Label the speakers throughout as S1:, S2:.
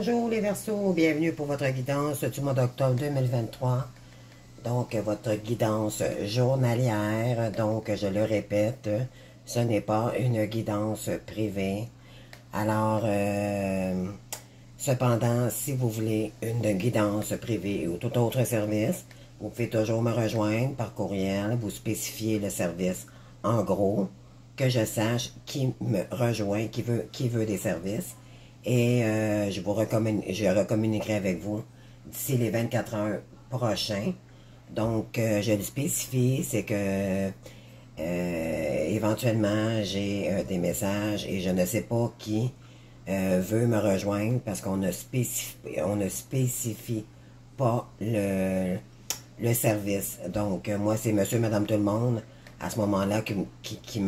S1: Bonjour les Verseaux, bienvenue pour votre guidance du mois d'octobre 2023. Donc, votre guidance journalière. Donc, je le répète, ce n'est pas une guidance privée. Alors, cependant, si vous voulez une guidance privée ou tout autre service, vous pouvez toujours me rejoindre par courriel, vous spécifiez le service en gros, que je sache qui me rejoint, qui veut des services. Et je recommuniquerai avec vous d'ici les 24 heures prochains. Donc, je le spécifie, c'est que éventuellement, j'ai des messages et je ne sais pas qui veut me rejoindre parce qu'on ne spécifie pas le service. Donc, moi, c'est monsieur, madame, tout le monde, à ce moment-là, qui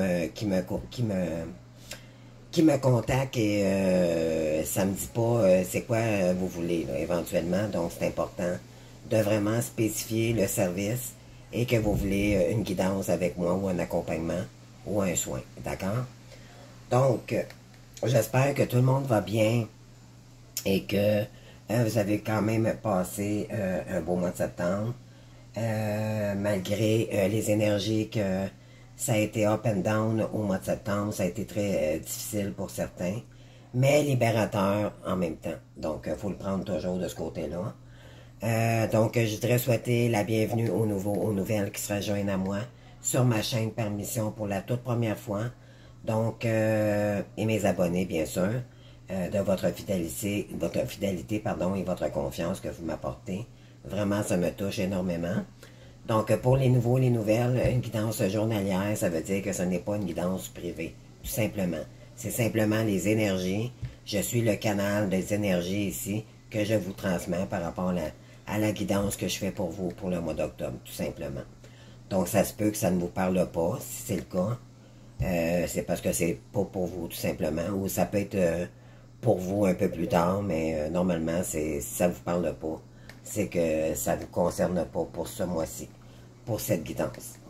S1: me contacte et ça me dit pas c'est quoi vous voulez là, éventuellement. Donc, c'est important de vraiment spécifier le service et que vous voulez une guidance avec moi ou un accompagnement ou un soin. D'accord? Donc, j'espère que tout le monde va bien et que vous avez quand même passé un beau mois de septembre. Malgré les énergies que ça a été up and down au mois de septembre, ça a été très difficile pour certains, mais libérateur en même temps. Donc, il faut le prendre toujours de ce côté-là. Donc, je voudrais souhaiter la bienvenue aux nouvelles qui se rejoignent à moi sur ma chaîne Permission pour la toute première fois. Donc, et mes abonnés, bien sûr, de votre fidélité, et votre confiance que vous m'apportez. Vraiment, ça me touche énormément. Donc, pour les nouveaux, les nouvelles, une guidance journalière, ça veut dire que ce n'est pas une guidance privée, tout simplement. C'est simplement les énergies. Je suis le canal des énergies ici que je vous transmets par rapport à la guidance que je fais pour vous pour le mois d'octobre, tout simplement. Donc, ça se peut que ça ne vous parle pas, si c'est le cas. C'est parce que c'est pas pour vous, tout simplement. Ou ça peut être pour vous un peu plus tard, mais normalement, si ça vous parle pas, c'est que ça ne vous concerne pas pour ce mois-ci, pour cette guidance.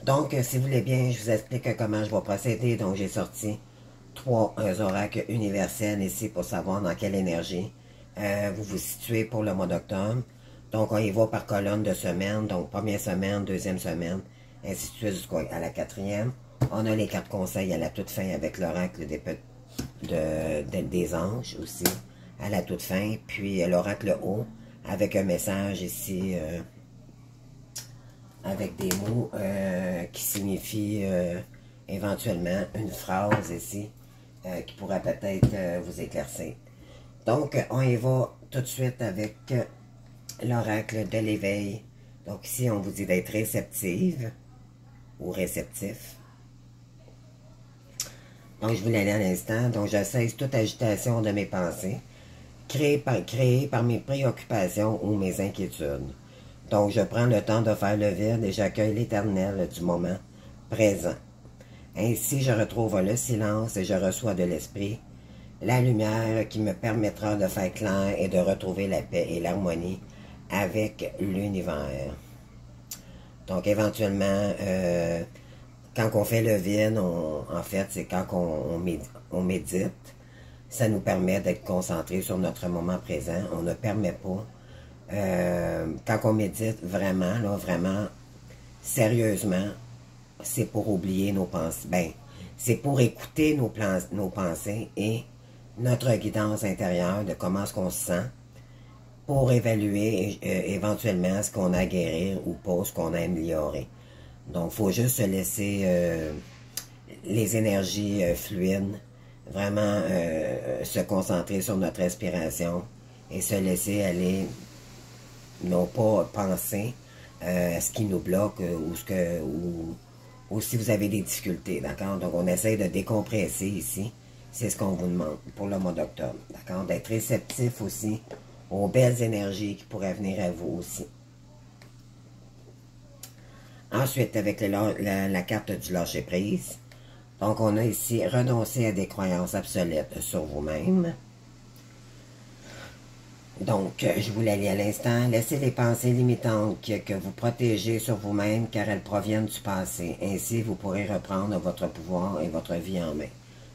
S1: Donc, si vous voulez bien, je vous explique comment je vais procéder. Donc, j'ai sorti 3 oracles universels ici pour savoir dans quelle énergie vous vous situez pour le mois d'octobre. Donc, on y va par colonne de semaine. Donc, première semaine, deuxième semaine, ainsi de suite jusqu'à la 4e. On a les 4 conseils à la toute fin avec l'oracle des anges aussi, à la toute fin. Puis, l'oracle haut, avec un message ici, avec des mots qui signifient éventuellement une phrase ici, qui pourrait peut-être vous éclaircir. Donc, on y va tout de suite avec l'oracle de l'éveil. Donc ici, on vous dit d'être réceptive ou réceptif. Donc, je vous l'ai dit à l'instant. Donc, je cesse toute agitation de mes pensées, créée par mes préoccupations ou mes inquiétudes. Donc, je prends le temps de faire le vide et j'accueille l'éternel du moment présent. Ainsi, je retrouve le silence et je reçois de l'esprit la lumière qui me permettra de faire clair et de retrouver la paix et l'harmonie avec l'univers. Donc, éventuellement, quand on fait le vide, en fait, c'est quand on médite. Ça nous permet d'être concentré sur notre moment présent. On ne permet pas, quand on médite vraiment, là, vraiment, sérieusement, c'est pour oublier nos pensées. Ben, c'est pour écouter nos pensées et notre guidance intérieure de comment est-ce qu'on se sent pour évaluer éventuellement ce qu'on a à guérir ou pas, ce qu'on a amélioré. Donc, il faut juste se laisser les énergies fluides, vraiment se concentrer sur notre respiration et se laisser aller, non pas penser à ce qui nous bloque ou si vous avez des difficultés, d'accord? Donc, on essaie de décompresser ici. C'est ce qu'on vous demande pour le mois d'octobre, d'accord? D'être réceptif aussi aux belles énergies qui pourraient venir à vous aussi. Ensuite, avec la carte du lâcher-prise, donc on a ici renoncer à des croyances obsolètes sur vous-même. Donc, je vous la lis à l'instant. Laissez les pensées limitantes que vous protégez sur vous-même car elles proviennent du passé. Ainsi, vous pourrez reprendre votre pouvoir et votre vie en main.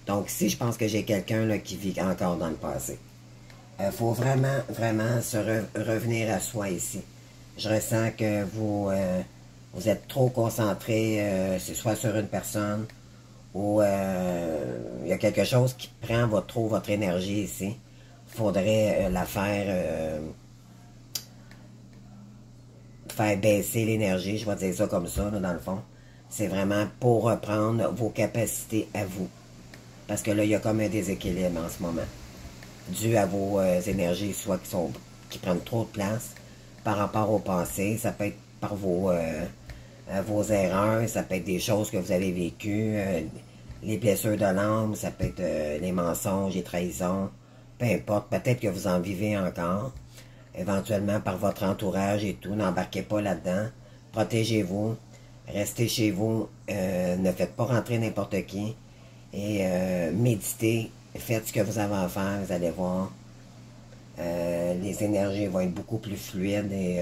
S1: Donc, ici, je pense que j'ai quelqu'un qui vit encore dans le passé. faut vraiment, vraiment revenir à soi ici. Je ressens que vous êtes trop concentré, c'est soit sur une personne ou il y a quelque chose qui prend trop votre énergie ici. Il faudrait faire baisser l'énergie, je vais dire ça comme ça, là, dans le fond. C'est vraiment pour reprendre vos capacités à vous. Parce que là, il y a comme un déséquilibre en ce moment. Dû à vos énergies, soit qui prennent trop de place par rapport au passé. Ça peut être par vos erreurs, ça peut être des choses que vous avez vécues, les blessures de l'âme, ça peut être les mensonges, les trahisons, peu importe. Peut-être que vous en vivez encore, éventuellement par votre entourage et tout. N'embarquez pas là-dedans. Protégez-vous. Restez chez vous. Ne faites pas rentrer n'importe qui. Et méditez. Faites ce que vous avez à faire. Vous allez voir. Les énergies vont être beaucoup plus fluides et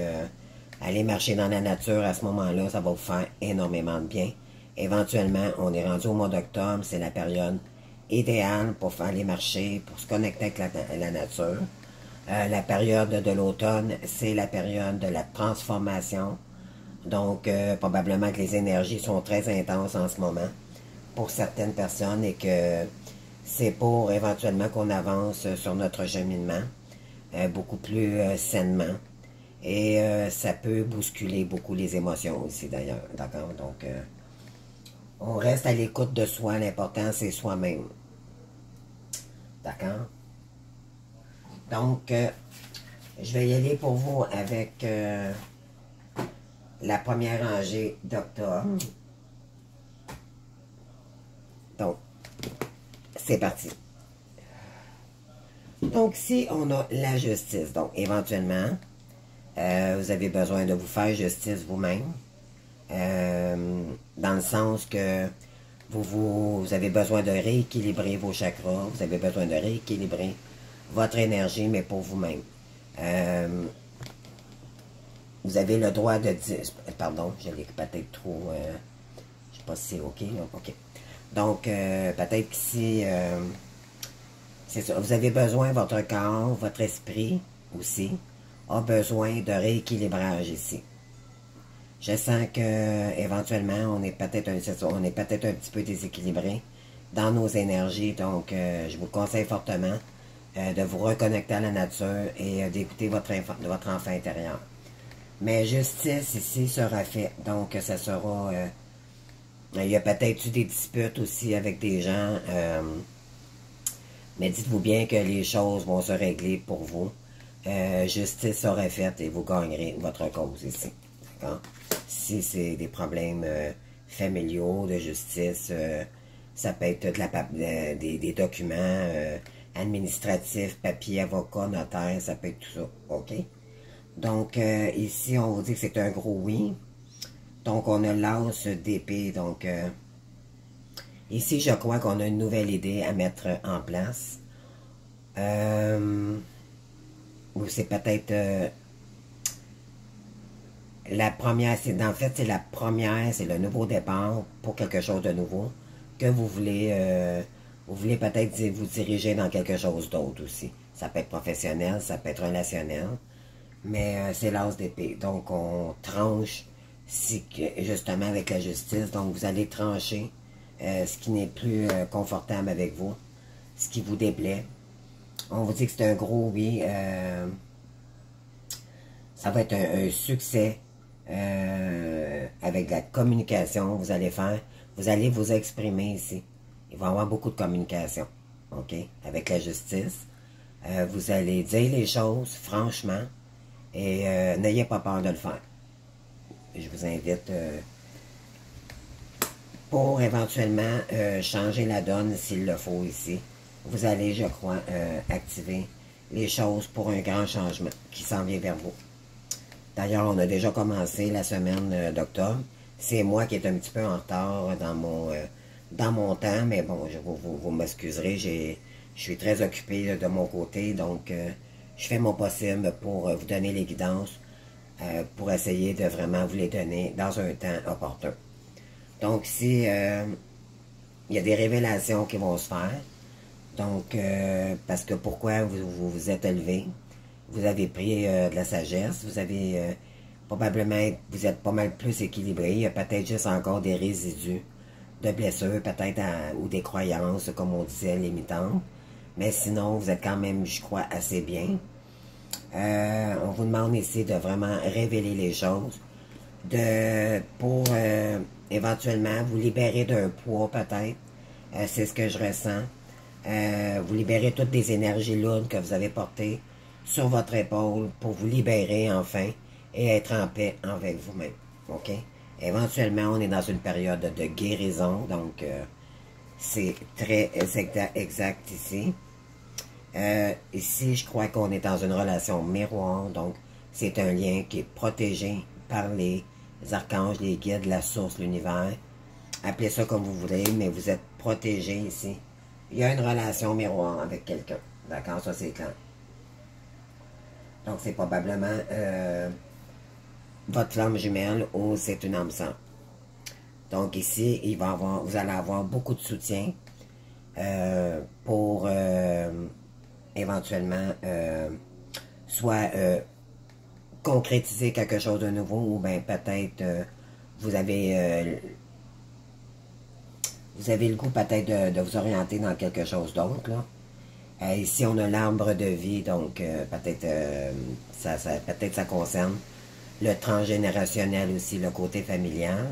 S1: aller marcher dans la nature à ce moment-là, ça va vous faire énormément de bien. Éventuellement, on est rendu au mois d'octobre, c'est la période idéale pour aller marcher, pour se connecter avec la nature. La période de l'automne, c'est la période de la transformation. Donc, probablement que les énergies sont très intenses en ce moment pour certaines personnes et que c'est pour éventuellement qu'on avance sur notre cheminement beaucoup plus sainement. Et ça peut bousculer beaucoup les émotions aussi d'ailleurs. D'accord? Donc, on reste à l'écoute de soi. L'important, c'est soi-même. D'accord? Donc, je vais y aller pour vous avec la première rangée d'octobre. Donc, c'est parti. Donc, si on a la justice, donc éventuellement, vous avez besoin de vous faire justice vous-même, dans le sens que vous avez besoin de rééquilibrer vos chakras, vous avez besoin de rééquilibrer votre énergie, mais pour vous-même. Vous avez le droit de dire... Pardon, je l'ai peut-être trop... je sais pas si c'est OK, là. OK. Donc, peut-être qu'ici... c'est ça. Vous avez besoin, votre corps, votre esprit aussi, a besoin de rééquilibrage ici. Je sens que éventuellement on est peut-être un petit peu déséquilibré dans nos énergies, donc je vous conseille fortement de vous reconnecter à la nature et d'écouter votre enfant intérieur. Mais justice ici sera faite, donc ça sera... il y a peut-être eu des disputes aussi avec des gens, mais dites-vous bien que les choses vont se régler pour vous. Justice sera faite et vous gagnerez votre cause ici. D'accord? Si c'est des problèmes familiaux, de justice, ça peut être des documents administratifs, papiers, avocats, notaires, ça peut être tout ça. OK? Donc, ici, on vous dit que c'est un gros oui. Donc, on a l'as d'épée. Donc, ici, je crois qu'on a une nouvelle idée à mettre en place. Ou c'est peut-être la première, en fait, c'est la première, c'est le nouveau départ pour quelque chose de nouveau que vous voulez peut-être vous diriger dans quelque chose d'autre aussi. Ça peut être professionnel, ça peut être relationnel, mais c'est l'as d'épée. Donc, on tranche justement avec la justice. Donc, vous allez trancher ce qui n'est plus confortable avec vous, ce qui vous déplaît. On vous dit que c'est un gros oui. Ça va être un succès avec la communication. Vous allez vous exprimer ici. Il va y avoir beaucoup de communication. OK? Avec la justice. Vous allez dire les choses franchement et n'ayez pas peur de le faire. Je vous invite pour éventuellement changer la donne s'il le faut ici. Vous allez, je crois, activer les choses pour un grand changement qui s'en vient vers vous. D'ailleurs, on a déjà commencé la semaine d'octobre. C'est moi qui est un petit peu en retard dans mon temps, mais bon, vous m'excuserez, je suis très occupé de mon côté, donc je fais mon possible pour vous donner les guidances, pour essayer de vraiment vous les donner dans un temps opportun. Donc, si il y a des révélations qui vont se faire, Donc, parce que pourquoi vous vous êtes élevé, vous avez pris de la sagesse, vous avez probablement, vous êtes pas mal plus équilibré, il y a peut-être juste encore des résidus de blessures, peut-être, ou des croyances, comme on disait, limitantes. Mais sinon, vous êtes quand même, je crois, assez bien. On vous demande ici de vraiment révéler les choses, pour éventuellement vous libérer d'un poids, peut-être. C'est ce que je ressens. Vous libérer toutes les énergies lourdes que vous avez portées sur votre épaule pour vous libérer enfin et être en paix avec vous-même. OK? Éventuellement, on est dans une période de guérison, donc c'est très exact ici. Ici, je crois qu'on est dans une relation miroir, donc c'est un lien qui est protégé par les archanges, les guides, la source, l'univers. Appelez ça comme vous voulez, mais vous êtes protégé ici. Il y a une relation miroir avec quelqu'un. D'accord? Ça, c'est clair. Donc, c'est probablement votre flamme jumelle ou c'est une âme sœur. Donc, ici, vous allez avoir beaucoup de soutien pour éventuellement soit concrétiser quelque chose de nouveau ou bien peut-être vous avez le goût peut-être de vous orienter dans quelque chose d'autre, là. Ici, on a l'arbre de vie, donc peut-être peut-être ça concerne le transgénérationnel aussi, le côté familial.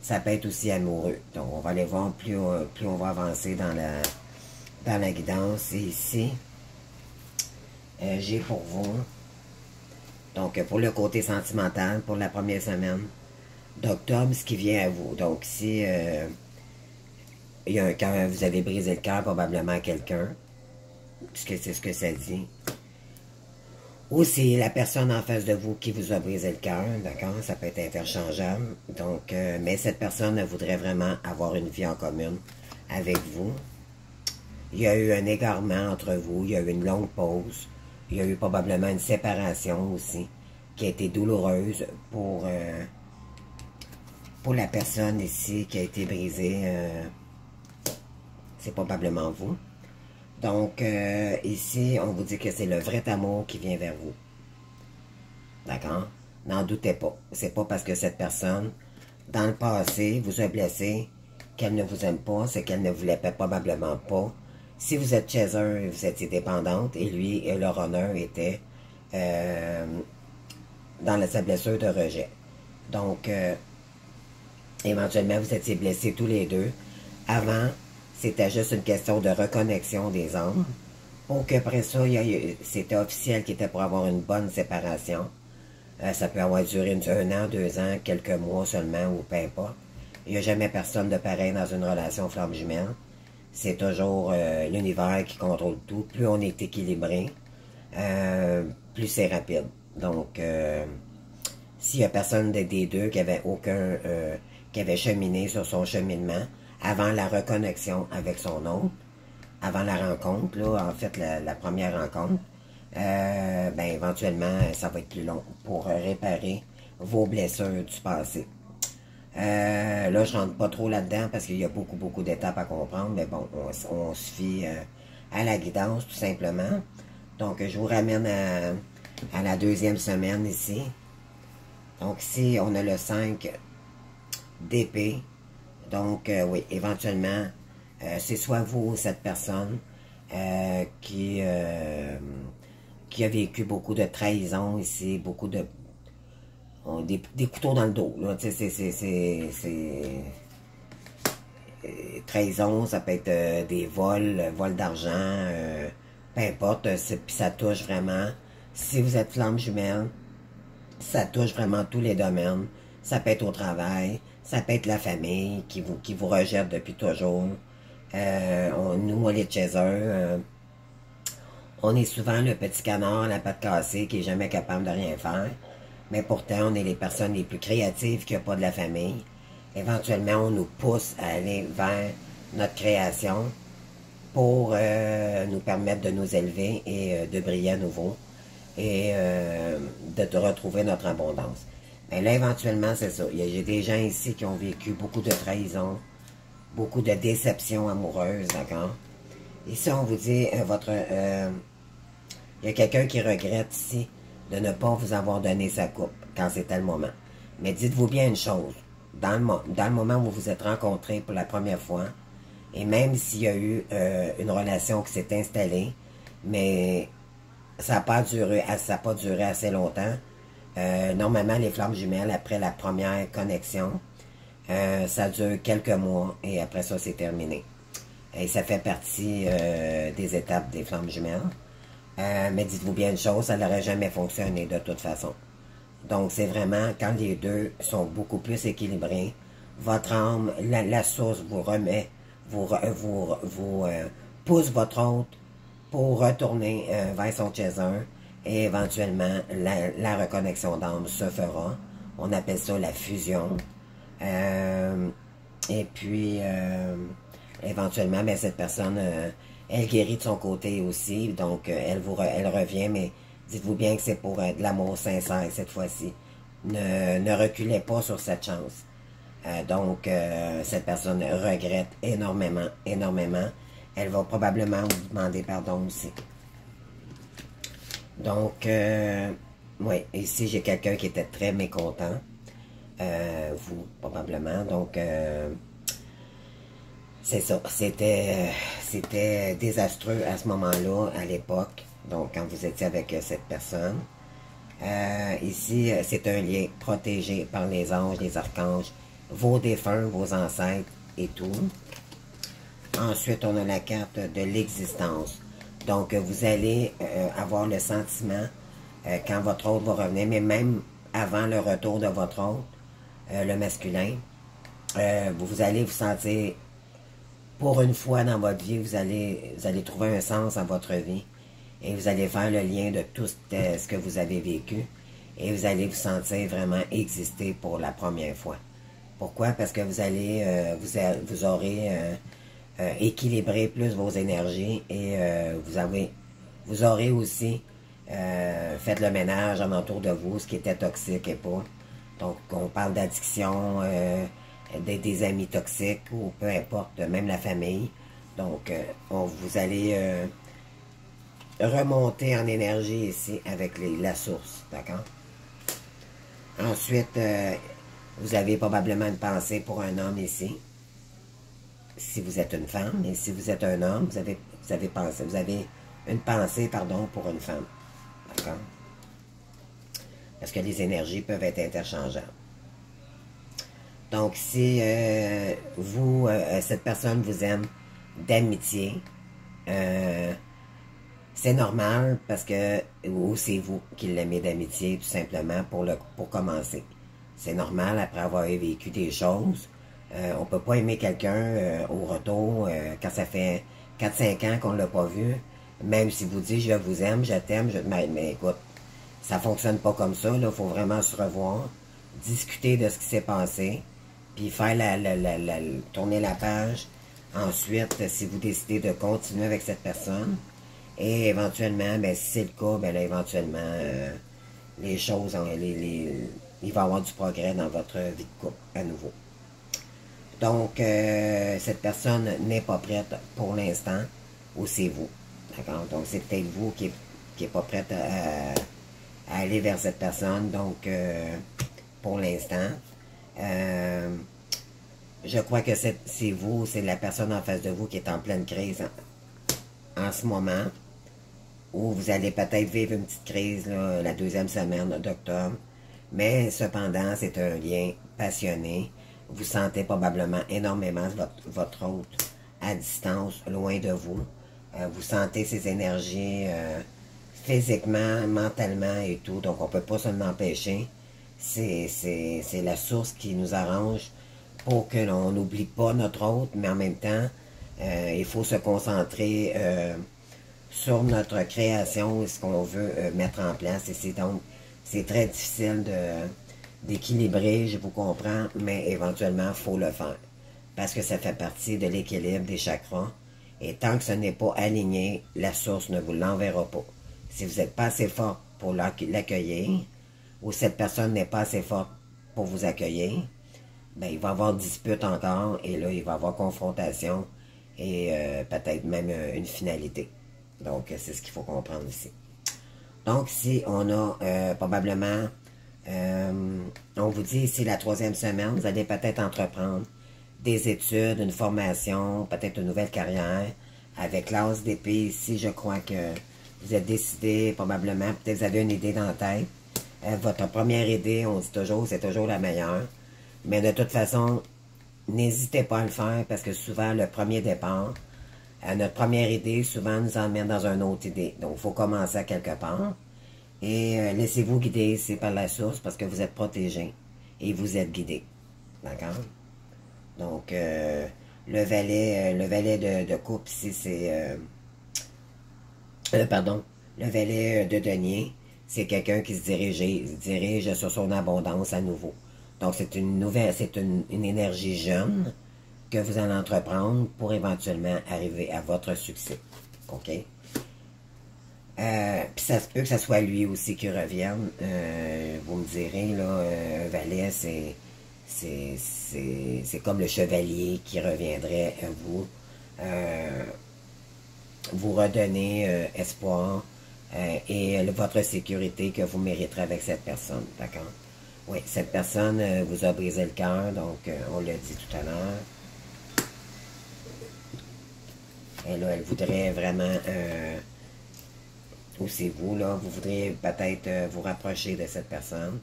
S1: Ça peut être aussi amoureux. Donc, on va aller voir plus on va avancer dans la guidance. Et ici, j'ai pour vous, donc pour le côté sentimental, pour la première semaine d'octobre, ce qui vient à vous. Donc, ici, il y a quand vous avez brisé le cœur probablement à quelqu'un, puisque c'est ce que ça dit. Ou c'est la personne en face de vous qui vous a brisé le cœur, d'accord? Ça peut être interchangeable. Donc, mais cette personne voudrait vraiment avoir une vie en commune avec vous. Il y a eu un égarement entre vous, il y a eu une longue pause. Il y a eu probablement une séparation aussi, qui a été douloureuse pour la personne ici qui a été brisée. C'est probablement vous. Donc, ici, on vous dit que c'est le vrai amour qui vient vers vous. D'accord? N'en doutez pas. C'est pas parce que cette personne, dans le passé, vous a blessé, qu'elle ne vous aime pas, c'est qu'elle ne vous l'aimait probablement pas. Si vous êtes chez eux, vous étiez dépendante, et lui, et leur honneur était dans sa blessure de rejet. Donc, éventuellement, vous étiez blessés tous les deux. Avant, c'était juste une question de reconnexion des âmes. Pour qu'après ça, c'était officiel qu'il était pour avoir une bonne séparation. Ça peut avoir duré 1 an, 2 ans, quelques mois seulement, ou peu importe. Il n'y a jamais personne de pareil dans une relation flamme jumelle. C'est toujours l'univers qui contrôle tout. Plus on est équilibré, plus c'est rapide. Donc, s'il n'y a personne des deux qui avait qui avait cheminé sur son cheminement avant la reconnexion avec son autre, avant la rencontre, là, en fait, la première rencontre, ben, éventuellement, ça va être plus long pour réparer vos blessures du passé. Là, je rentre pas trop là-dedans parce qu'il y a beaucoup d'étapes à comprendre, mais bon, on se fie à la guidance, tout simplement. Donc, je vous ramène à la deuxième semaine ici. Donc, ici, on a le 5 d'épée. Donc, oui, éventuellement, c'est soit vous ou cette personne qui a vécu beaucoup de trahison ici, beaucoup de... des couteaux dans le dos, là, tu sais, trahison, ça peut être des vols d'argent, peu importe, puis ça touche vraiment, si vous êtes flamme jumelle, ça touche vraiment tous les domaines, ça peut être au travail, ça peut être la famille qui vous rejette depuis toujours, nous, on est chez eux, on est souvent le petit canard à la patte cassée qui est jamais capable de rien faire. Mais pourtant, on est les personnes les plus créatives qu'il n'y a pas de la famille. Éventuellement, on nous pousse à aller vers notre création pour nous permettre de nous élever et de briller à nouveau et de retrouver notre abondance. Mais là, éventuellement, c'est ça. J'ai des gens ici qui ont vécu beaucoup de trahison, beaucoup de déceptions amoureuses, d'accord? Ici, on vous dit, il y a quelqu'un qui regrette ici de ne pas vous avoir donné sa coupe quand c'était le moment. Mais dites-vous bien une chose, dans le moment où vous vous êtes rencontrés pour la première fois, et même s'il y a eu une relation qui s'est installée, mais ça n'a pas duré assez longtemps. Normalement, les flammes jumelles, après la première connexion, ça dure quelques mois et après ça, c'est terminé. Et ça fait partie des étapes des flammes jumelles. Mais dites-vous bien une chose, ça n'aurait jamais fonctionné de toute façon. Donc, c'est vraiment quand les deux sont beaucoup plus équilibrés, votre âme, la source vous remet, vous pousse votre hôte pour retourner vers son chaser et éventuellement la reconnexion d'âme se fera. On appelle ça la fusion. Et puis, éventuellement, ben, cette personne, elle guérit de son côté aussi, donc elle revient, mais dites-vous bien que c'est pour de l'amour sincère cette fois-ci. Ne reculez pas sur cette chance. Donc, cette personne regrette énormément, énormément. Elle va probablement vous demander pardon aussi. Donc, oui, ici j'ai quelqu'un qui était très mécontent. Vous, probablement. Donc, c'est ça. C'était désastreux à ce moment-là, à l'époque. Donc, quand vous étiez avec cette personne. Ici, c'est un lien protégé par les anges, les archanges, vos défunts, vos ancêtres et tout. Ensuite, on a la carte de l'existence. Donc, vous allez avoir le sentiment, quand votre hôte va revenir, mais même avant le retour de votre hôte, le masculin, vous allez vous sentir, pour une fois dans votre vie, vous allez trouver un sens dans votre vie. Et vous allez faire le lien de tout ce que vous avez vécu. Et vous allez vous sentir vraiment exister pour la première fois. Pourquoi? Parce que vous aurez équilibré plus vos énergies et vous aurez aussi fait le ménage en entour de vous, ce qui était toxique et pas. Donc, on parle d'addiction, des amis toxiques ou peu importe, même la famille. Donc, vous allez remonter en énergie ici avec la source, d'accord? Ensuite, vous avez probablement une pensée pour un homme ici. Si vous êtes une femme, et si vous êtes un homme, vous avez une pensée, pardon, pour une femme. D'accord? Parce que les énergies peuvent être interchangeables. Donc, si cette personne vous aime d'amitié, c'est normal parce que, ou c'est vous qui l'aimez d'amitié, tout simplement, pour commencer. C'est normal après avoir vécu des choses. On peut pas aimer quelqu'un au retour quand ça fait 4-5 ans qu'on l'a pas vu. Même si vous dites je vous aime, je t'aime, mais écoute, ça fonctionne pas comme ça. Il faut vraiment se revoir, discuter de ce qui s'est passé, puis faire tourner la page. Ensuite, si vous décidez de continuer avec cette personne, et éventuellement, ben, si c'est le cas, ben là, éventuellement, les choses, il va y avoir du progrès dans votre vie de couple à nouveau. Donc, cette personne n'est pas prête pour l'instant, ou c'est vous. D'accord? Donc, c'est peut-être vous qui n'est pas prête à aller vers cette personne. Donc, pour l'instant, je crois que c'est vous, c'est la personne en face de vous qui est en pleine crise en ce moment, où vous allez peut-être vivre une petite crise là, la deuxième semaine d'octobre, mais cependant, c'est un lien passionné. Vous sentez probablement énormément votre hôte à distance, loin de vous. Vous sentez ses énergies physiquement, mentalement et tout, donc on ne peut pas s'en empêcher. C'est la source qui nous arrange pour que l'on n'oublie pas notre hôte, mais en même temps, il faut se concentrer sur notre création et ce qu'on veut mettre en place. Et c'est très difficile d'équilibrer, je vous comprends, mais éventuellement, il faut le faire. Parce que ça fait partie de l'équilibre des chakras. Et tant que ce n'est pas aligné, la source ne vous l'enverra pas. Si vous n'êtes pas assez fort pour l'accueillir, ou cette personne n'est pas assez forte pour vous accueillir, ben, il va y avoir dispute encore, et là, il va y avoir confrontation, et peut-être même une finalité. Donc, c'est ce qu'il faut comprendre ici. Donc, ici, on a probablement, on vous dit ici la 3e semaine, vous allez peut-être entreprendre des études, une formation, peut-être une nouvelle carrière. Avec l'as d'épée ici, je crois que vous êtes décidé probablement, peut-être vous avez une idée dans la tête. Votre première idée, on dit toujours, c'est toujours la meilleure. Mais de toute façon, n'hésitez pas à le faire parce que souvent, le premier départ, notre première idée, souvent, nous emmène dans une autre idée. Donc, il faut commencer à quelque part. Et laissez-vous guider ici par la source parce que vous êtes protégé et vous êtes guidé. D'accord? Donc, le valet de coupe ici, c'est... pardon. Le valet de denier, c'est quelqu'un qui se dirige sur son abondance à nouveau. Donc, c'est une nouvelle, c'est une énergie jeune que vous allez entreprendre pour éventuellement arriver à votre succès. OK? Puis ça se peut que ce soit lui aussi qui revienne. Vous me direz, là, un valet, c'est comme le chevalier qui reviendrait à vous. Vous redonner espoir et votre sécurité que vous mériterez avec cette personne. D'accord? Oui, cette personne vous a brisé le cœur, donc on l'a dit tout à l'heure. Et là, elle voudrait vraiment, ou c'est vous, là, vous voudriez peut-être vous rapprocher de cette personne,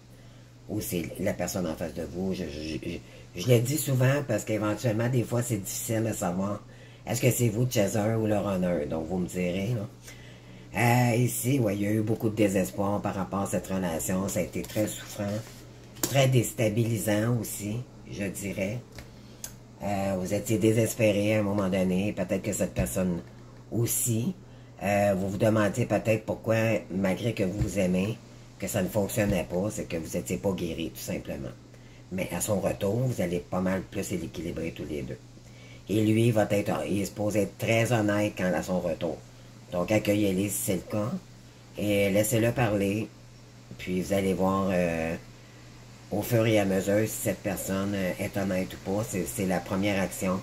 S1: ou c'est la personne en face de vous. Je le dis souvent parce qu'éventuellement, des fois, c'est difficile de savoir est-ce que c'est vous le chaser ou le runner. Donc, vous me direz, là. Ici, ouais, il y a eu beaucoup de désespoir par rapport à cette relation. Ça a été très souffrant, très déstabilisant aussi, je dirais. Vous étiez désespéré à un moment donné, peut-être que cette personne aussi. Vous vous demandiez peut-être pourquoi, malgré que vous vous aimez, que ça ne fonctionnait pas, c'est que vous n'étiez pas guéri, tout simplement. Mais à son retour, vous allez pas mal plus équilibrer tous les deux. Et lui, il est supposé être très honnête quand à son retour. Donc, accueillez-les si c'est le cas, et laissez-le parler, puis vous allez voir... au fur et à mesure, si cette personne est honnête ou pas, c'est la première action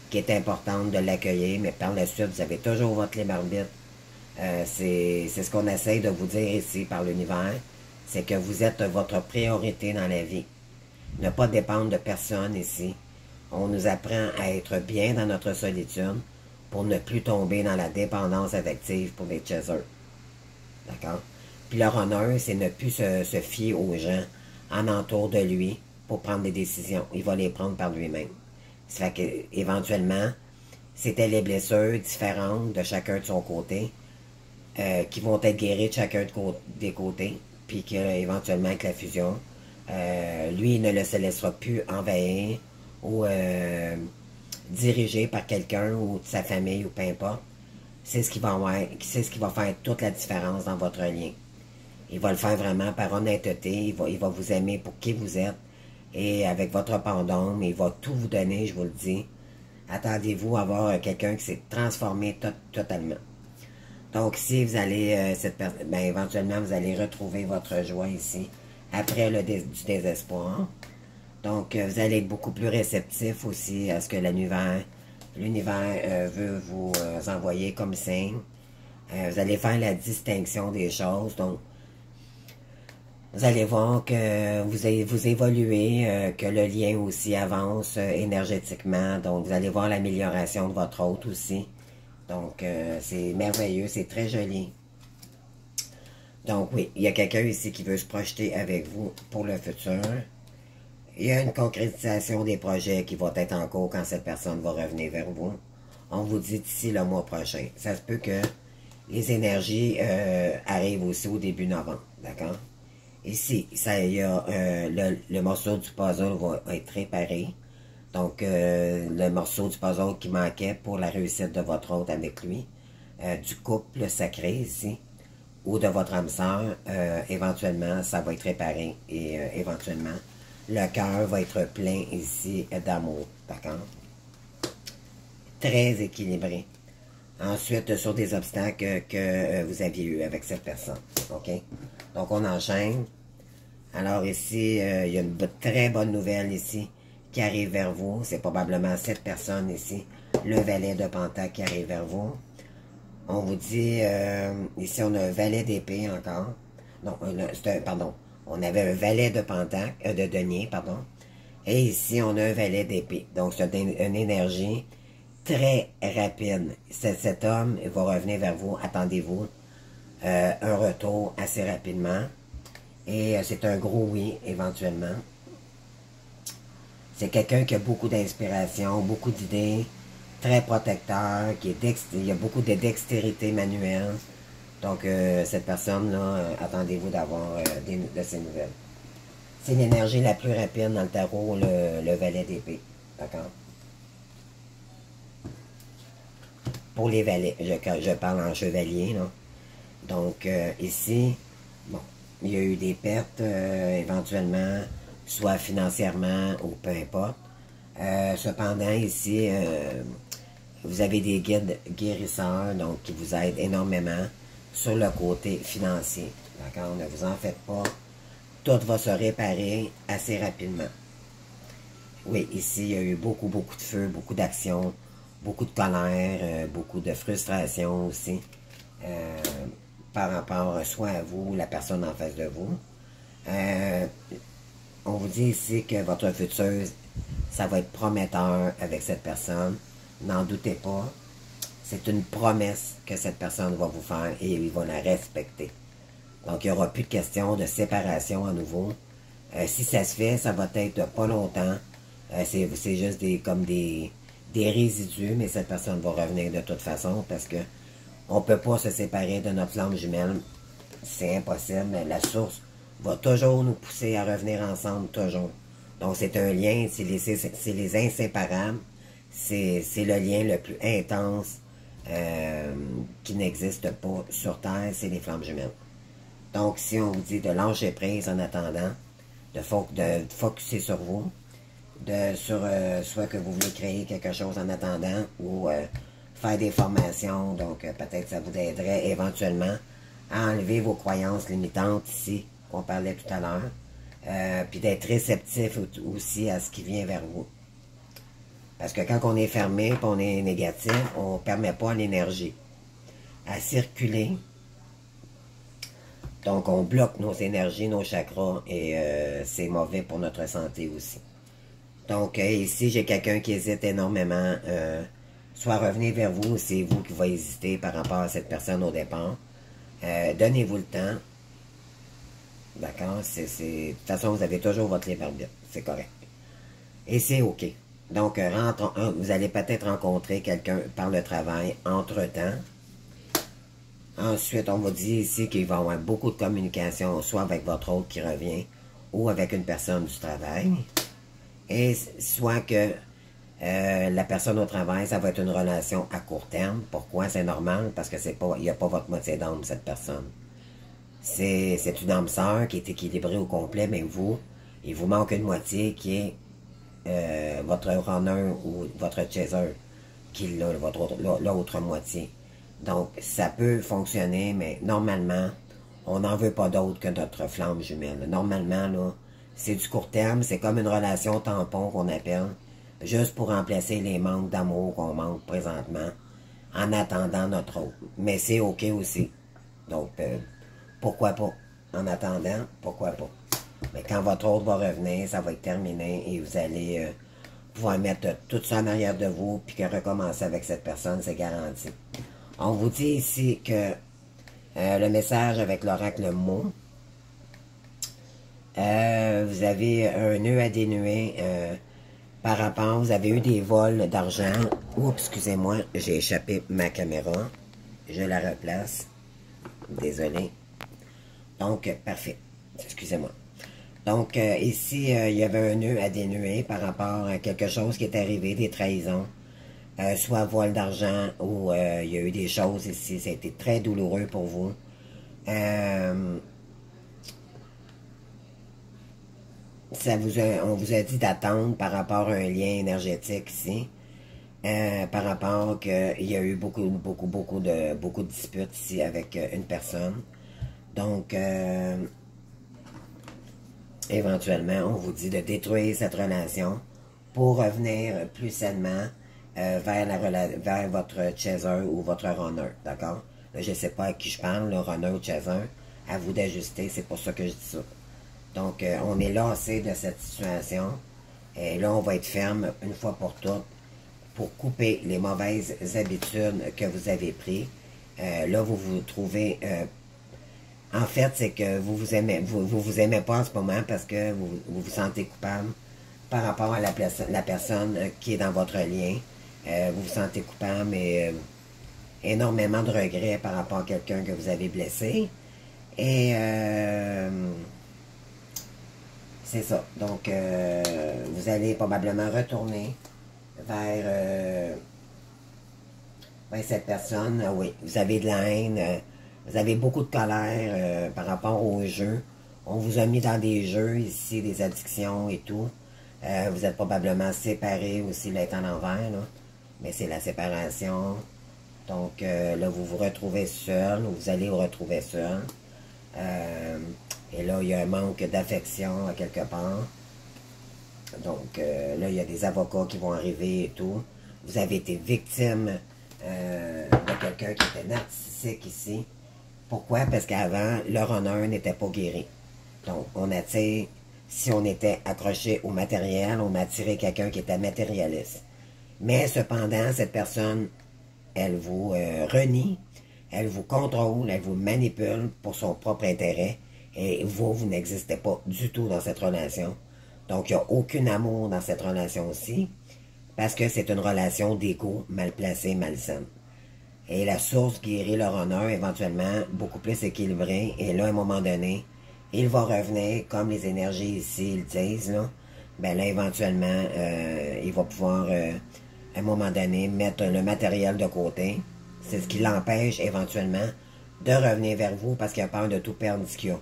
S1: qui est importante de l'accueillir, mais par la suite, vous avez toujours votre libre arbitre. C'est ce qu'on essaye de vous dire ici par l'univers, c'est que vous êtes votre priorité dans la vie. Ne pas dépendre de personne ici. On nous apprend à être bien dans notre solitude pour ne plus tomber dans la dépendance affective pour les chasers. D'accord? Puis leur honneur, c'est ne plus se fier aux gens en entour de lui pour prendre des décisions. Il va les prendre par lui-même. Ça fait qu'éventuellement, c'était les blessures différentes de chacun de son côté qui vont être guéries de chacun des côtés, puis qu'éventuellement, avec la fusion, lui, il ne se laissera plus envahir ou dirigé par quelqu'un ou de sa famille ou peu importe. C'est ce qui va faire toute la différence dans votre lien. Il va le faire vraiment par honnêteté, il va vous aimer pour qui vous êtes, et avec votre abandon, mais il va tout vous donner, je vous le dis. Attendez-vous à avoir quelqu'un qui s'est transformé totalement. Donc si vous allez, éventuellement vous allez retrouver votre joie ici, après du désespoir. Donc vous allez être beaucoup plus réceptif aussi à ce que l'univers veut vous envoyer comme signe. Vous allez faire la distinction des choses, donc vous allez voir que vous évoluez, que le lien aussi avance énergétiquement. Donc, vous allez voir l'amélioration de votre hôte aussi. Donc, c'est merveilleux, c'est très joli. Donc, oui, il y a quelqu'un ici qui veut se projeter avec vous pour le futur. Il y a une concrétisation des projets qui vont être en cours quand cette personne va revenir vers vous. On vous dit d'ici le mois prochain. Ça se peut que les énergies arrivent aussi au début novembre, d'accord? Ici, il y a le morceau du puzzle va être réparé. Donc, le morceau du puzzle qui manquait pour la réussite de votre hôte avec lui, du couple sacré ici, ou de votre âme sœur, éventuellement, ça va être réparé. Et éventuellement, le cœur va être plein ici d'amour, d'accord? Très équilibré. Ensuite, sur des obstacles que vous aviez eu avec cette personne, ok? Donc, on enchaîne. Alors ici, il y a une très bonne nouvelle ici qui arrive vers vous. C'est probablement cette personne ici le valet de pentacle qui arrive vers vous. On vous dit, ici on a un valet d'épée encore. Non, pardon. On avait un valet de pentacle, de denier, pardon. Et ici on a un valet d'épée. Donc c'est une énergie très rapide. Cet homme va revenir vers vous, attendez-vous. Un retour assez rapidement. Et c'est un gros oui, éventuellement. C'est quelqu'un qui a beaucoup d'inspiration, beaucoup d'idées, très protecteur, il y a beaucoup de dextérité manuelle. Donc, cette personne-là, attendez-vous d'avoir de ces nouvelles. C'est l'énergie la plus rapide dans le tarot, le valet d'épée. D'accord? Pour les valets, je parle en chevalier, là. Donc, ici, bon, il y a eu des pertes, éventuellement, soit financièrement ou peu importe. Cependant, ici, vous avez des guides guérisseurs, donc qui vous aident énormément sur le côté financier. D'accord? Ne vous en faites pas. Tout va se réparer assez rapidement. Oui, ici, il y a eu beaucoup de feu, beaucoup d'action, beaucoup de colère, beaucoup de frustration aussi. Par rapport soit à vous ou la personne en face de vous. On vous dit ici que votre futur, ça va être prometteur avec cette personne. N'en doutez pas. C'est une promesse que cette personne va vous faire et il va la respecter. Donc, il n'y aura plus de question de séparation à nouveau. Si ça se fait, ça va être pas longtemps. C'est juste comme des résidus, mais cette personne va revenir de toute façon parce que on ne peut pas se séparer de notre flamme jumelle. C'est impossible, mais la source va toujours nous pousser à revenir ensemble, toujours. Donc, c'est un lien, c'est les inséparables. C'est le lien le plus intense qui n'existe pas sur Terre, c'est les flammes jumelles. Donc, si on vous dit de lâcher prise en attendant, de focusser sur vous, soit que vous voulez créer quelque chose en attendant, ou faire des formations, donc peut-être ça vous aiderait éventuellement à enlever vos croyances limitantes ici, qu'on parlait tout à l'heure, puis d'être réceptif aussi à ce qui vient vers vous. Parce que quand on est fermé, et on est négatif, on ne permet pas à l'énergie à circuler. Donc on bloque nos énergies, nos chakras, et c'est mauvais pour notre santé aussi. Donc ici, j'ai quelqu'un qui hésite énormément, soit revenez vers vous, c'est vous qui va hésiter par rapport à cette personne au départ. Donnez-vous le temps. D'accord? De toute façon, vous avez toujours votre libre arbitre. C'est correct. Et c'est OK. Donc, vous allez peut-être rencontrer quelqu'un par le travail entre-temps. Ensuite, on vous dit ici qu'il va y avoir beaucoup de communication, soit avec votre hôte qui revient, ou avec une personne du travail. Et soit que la personne au travail, ça va être une relation à court terme. Pourquoi? C'est normal, parce que il n'y a pas votre moitié d'âme, cette personne. C'est une âme sœur qui est équilibrée au complet, mais vous, il vous manque une moitié qui est votre runner ou votre chaser, qui l'a l'autre moitié. Donc, ça peut fonctionner, mais normalement, on n'en veut pas d'autre que notre flamme jumelle. Normalement, là, c'est du court terme, c'est comme une relation tampon qu'on appelle, juste pour remplacer les manques d'amour qu'on manque présentement, en attendant notre autre. Mais c'est OK aussi. Donc, pourquoi pas? En attendant, pourquoi pas? Mais quand votre autre va revenir, ça va être terminé et vous allez pouvoir mettre tout ça en arrière de vous puis que recommencer avec cette personne, c'est garanti. On vous dit ici que le message avec l'oracle mot, vous avez un nœud à dénouer par rapport, vous avez eu des vols d'argent. Oups, excusez-moi, j'ai échappé ma caméra. Je la replace. Désolé. Donc, parfait. Excusez-moi. Donc, ici, il y avait un nœud à dénouer par rapport à quelque chose qui est arrivé, des trahisons. Soit vol d'argent ou il y a eu des choses ici. Ça a été très douloureux pour vous. On vous a dit d'attendre par rapport à un lien énergétique ici. Par rapport qu'il y a eu beaucoup de disputes ici avec une personne. Donc, éventuellement, on vous dit de détruire cette relation pour revenir plus sainement vers votre chaser ou votre runner, d'accord? Là, je ne sais pas à qui je parle, le runner ou chaser, à vous d'ajuster, c'est pour ça que je dis ça. Donc, on est lassé de cette situation, et là, on va être ferme une fois pour toutes, pour couper les mauvaises habitudes que vous avez prises. Là, vous vous trouvez... en fait, c'est que vous aimez pas en ce moment parce que vous sentez coupable par rapport à la personne qui est dans votre lien. Vous vous sentez coupable et énormément de regrets par rapport à quelqu'un que vous avez blessé. Et c'est ça. Donc, vous allez probablement retourner vers cette personne. Oui, vous avez de la haine, vous avez beaucoup de colère par rapport au jeu. On vous a mis dans des jeux ici, des addictions et tout. Vous êtes probablement séparés aussi, là, en envers, là. Mais c'est la séparation. Donc, là, vous vous retrouvez seul, ou vous allez vous retrouver seul. Et là, il y a un manque d'affection à quelque part. Donc, là, il y a des avocats qui vont arriver et tout. Vous avez été victime de quelqu'un qui était narcissique ici. Pourquoi? Parce qu'avant, le runner n'était pas guéri. Donc, on attire, si on était accroché au matériel, on attirait quelqu'un qui était matérialiste. Mais cependant, cette personne, elle vous renie, elle vous contrôle, elle vous manipule pour son propre intérêt. Et vous n'existez pas du tout dans cette relation. Donc, il n'y a aucun amour dans cette relation-ci, parce que c'est une relation d'ego mal placée, malsaine. Et la source guérit le runner, éventuellement, beaucoup plus équilibrée. Et là, à un moment donné, il va revenir, comme les énergies ici le disent, là. Ben là, éventuellement, il va pouvoir, à un moment donné, mettre le matériel de côté. C'est ce qui l'empêche, éventuellement, de revenir vers vous, parce qu'il a peur de tout perdre ce qu'il a.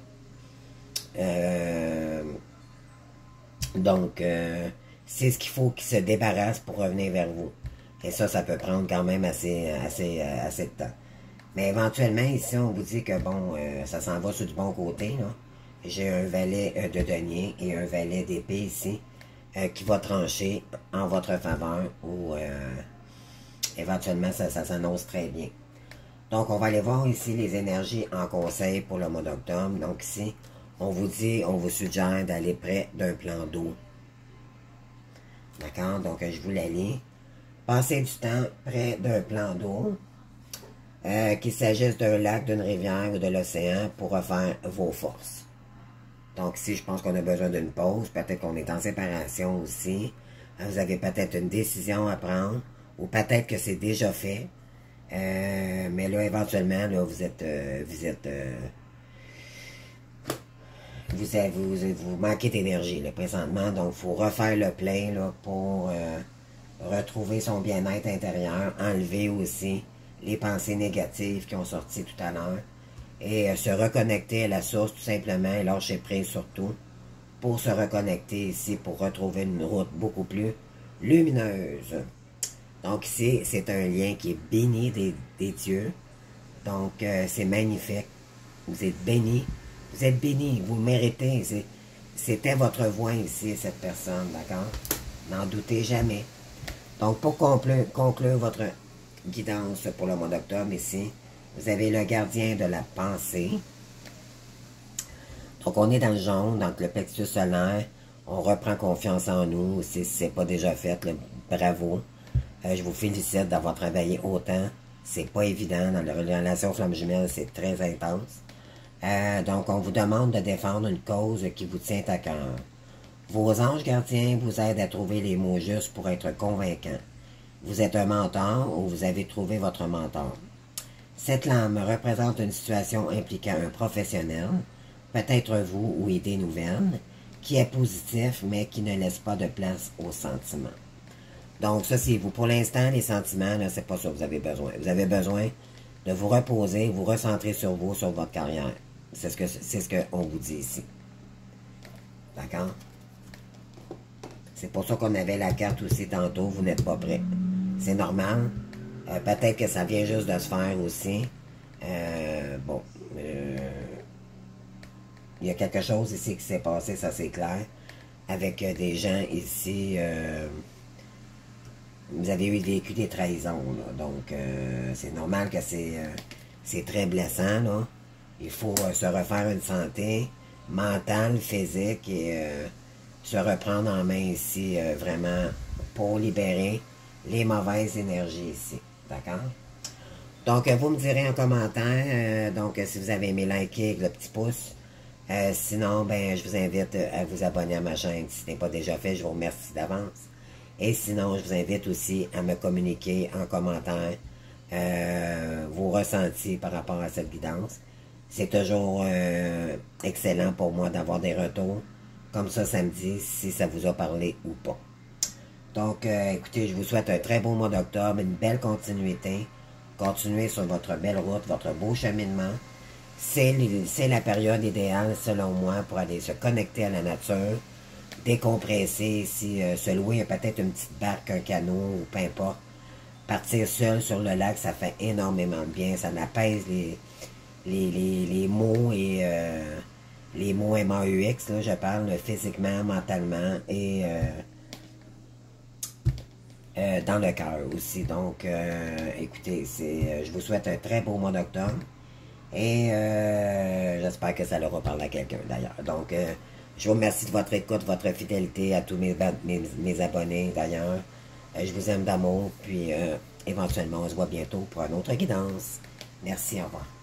S1: Donc, c'est ce qu'il faut qu'il se débarrasse pour revenir vers vous. Et ça peut prendre quand même assez de temps. Mais éventuellement, ici, on vous dit que, bon, ça s'en va sur du bon côté, là. J'ai un valet de denier et un valet d'épée ici, qui va trancher en votre faveur, ou éventuellement, ça s'annonce très bien. Donc, on va aller voir ici les énergies en conseil pour le mois d'octobre. Donc, ici, on vous suggère d'aller près d'un plan d'eau. D'accord? Donc, je vous la lis. Passez du temps près d'un plan d'eau, qu'il s'agisse d'un lac, d'une rivière ou de l'océan, pour refaire vos forces. Donc ici, je pense qu'on a besoin d'une pause. Peut-être qu'on est en séparation aussi. Vous avez peut-être une décision à prendre, ou peut-être que c'est déjà fait. Mais là, éventuellement, là, vous manquez d'énergie, là, présentement. Donc, il faut refaire le plein, là, pour retrouver son bien-être intérieur, enlever aussi les pensées négatives qui ont sorti tout à l'heure, et se reconnecter à la source, tout simplement, et lâcher prise surtout, pour se reconnecter ici, pour retrouver une route beaucoup plus lumineuse. Donc ici, c'est un lien qui est béni des dieux. Donc, c'est magnifique. Vous êtes bénis. Vous êtes bénis. Vous le méritez. C'était votre voix ici, cette personne, d'accord? N'en doutez jamais. Donc, pour conclure votre guidance pour le mois d'octobre ici, vous avez le gardien de la pensée. Donc, on est dans le jaune, donc le plexus solaire. On reprend confiance en nous. Si ce n'est pas déjà fait, là, bravo. Je vous félicite d'avoir travaillé autant. C'est pas évident. Dans la relation flamme jumelle, c'est très intense. Donc, on vous demande de défendre une cause qui vous tient à cœur. Vos anges gardiens vous aident à trouver les mots justes pour être convaincants. Vous êtes un mentor ou vous avez trouvé votre mentor. Cette lame représente une situation impliquant un professionnel, peut-être vous ou idée nouvelle, qui est positif mais qui ne laisse pas de place aux sentiments. Donc, ça, c'est vous. Pour l'instant, les sentiments, là, c'est pas ça que vous avez besoin. Vous avez besoin de vous reposer, vous recentrer sur vous, sur votre carrière. C'est ce qu'on vous dit ici. D'accord? C'est pour ça qu'on avait la carte aussi tantôt, vous n'êtes pas prêt. C'est normal. Peut-être que ça vient juste de se faire aussi. Bon. Il y a quelque chose ici qui s'est passé, ça c'est clair. Avec des gens ici... vous avez vécu des trahisons, là. Donc, c'est normal que c'est très blessant, là. Il faut se refaire une santé mentale, physique et se reprendre en main ici, vraiment, pour libérer les mauvaises énergies ici. D'accord? Donc, vous me direz en commentaire, donc, si vous avez aimé, liker avec le petit pouce. Sinon, ben, je vous invite à vous abonner à ma chaîne. Si ce n'est pas déjà fait, je vous remercie d'avance. Et sinon, je vous invite aussi à me communiquer en commentaire vos ressentis par rapport à cette guidance. C'est toujours excellent pour moi d'avoir des retours. Comme ça me dit si ça vous a parlé ou pas. Donc, écoutez, je vous souhaite un très beau mois d'octobre, une belle continuité. Continuez sur votre belle route, votre beau cheminement. C'est la période idéale, selon moi, pour aller se connecter à la nature, décompresser ici, se louer peut-être une petite barque, un canot, ou peu importe. Partir seul sur le lac, ça fait énormément de bien. Ça apaise les mots et les mots MAUX, là, je parle physiquement, mentalement et dans le cœur aussi. Donc, écoutez, je vous souhaite un très beau mois d'octobre. Et j'espère que ça leur parlé à quelqu'un d'ailleurs. Donc, je vous remercie de votre écoute, votre fidélité à tous mes abonnés d'ailleurs. Je vous aime d'amour. Puis, éventuellement, on se voit bientôt pour une autre guidance. Merci, au revoir.